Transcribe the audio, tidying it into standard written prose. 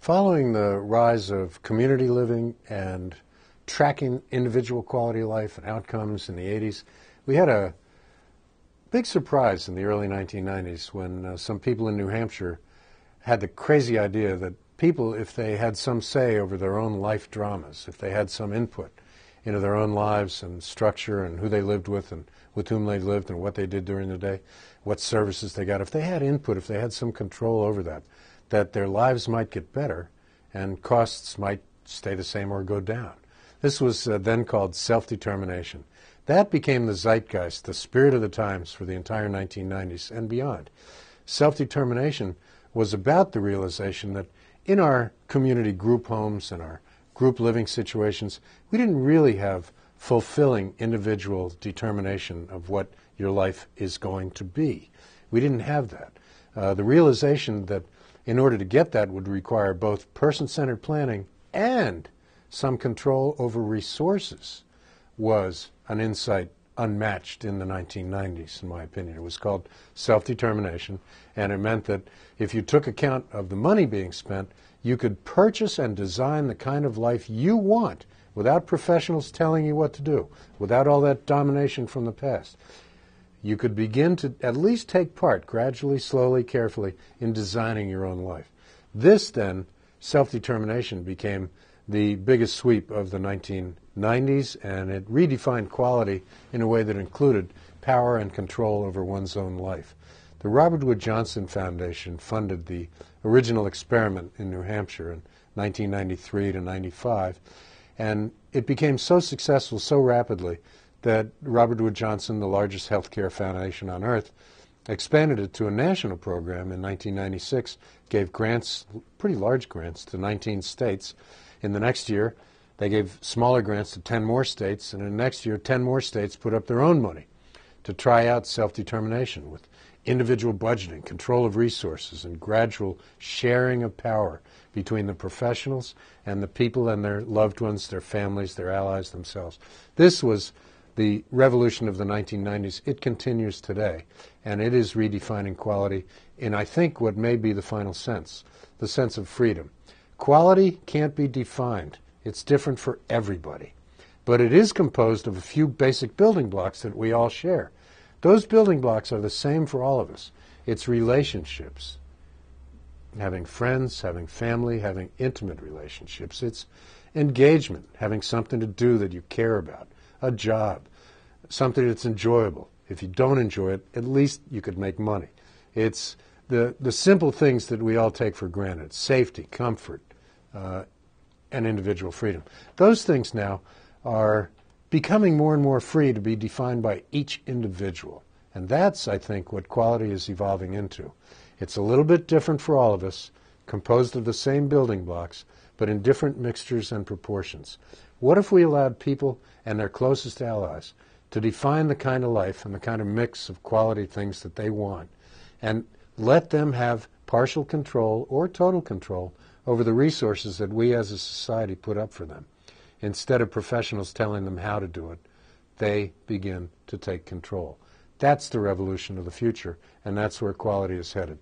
Following the rise of community living and tracking individual quality of life and outcomes in the 80s, we had a big surprise in the early 1990s when some people in New Hampshire had the crazy idea that people, if they had some say over their own life dramas, if they had some input into their own lives and structure and who they lived with and with whom they lived and what they did during the day, what services they got, if they had input, if they had some control over that, that their lives might get better and costs might stay the same or go down. This was then called self-determination. That became the zeitgeist, the spirit of the times for the entire 1990s and beyond. Self-determination was about the realization that in our community group homes and our group living situations, we didn't really have fulfilling individual determination of what your life is going to be. We didn't have that. The realization that in order to get that would require both person-centered planning and some control over resources was an insight unmatched in the 1990s, in my opinion. It was called self-determination, and it meant that if you took account of the money being spent, you could purchase and design the kind of life you want without professionals telling you what to do, without all that domination from the past. You could begin to at least take part, gradually, slowly, carefully, in designing your own life. This, then, self-determination became the biggest sweep of the 1990s, and it redefined quality in a way that included power and control over one's own life. The Robert Wood Johnson Foundation funded the original experiment in New Hampshire in 1993 to 95, and it became so successful so rapidly that Robert Wood Johnson, the largest healthcare foundation on earth, expanded it to a national program in 1996, gave grants, pretty large grants, to 19 states. In the next year, they gave smaller grants to 10 more states, and in the next year, 10 more states put up their own money to try out self-determination with individual budgeting, control of resources, and gradual sharing of power between the professionals and the people and their loved ones, their families, their allies themselves. This was the revolution of the 1990s. It continues today, and it is redefining quality in, I think, what may be the final sense, the sense of freedom. Quality can't be defined. It's different for everybody. But it is composed of a few basic building blocks that we all share. Those building blocks are the same for all of us. It's relationships, having friends, having family, having intimate relationships. It's engagement, having something to do that you care about, a job, something that's enjoyable. If you don't enjoy it, at least you could make money. It's the simple things that we all take for granted, safety, comfort, and individual freedom. Those things now are becoming more and more free to be defined by each individual. And that's, I think, what quality is evolving into. It's a little bit different for all of us, composed of the same building blocks, but in different mixtures and proportions. What if we allowed people and their closest allies to define the kind of life and the kind of mix of quality things that they want, and let them have partial control or total control over the resources that we as a society put up for them? Instead of professionals telling them how to do it, they begin to take control. That's the revolution of the future, and that's where quality is headed.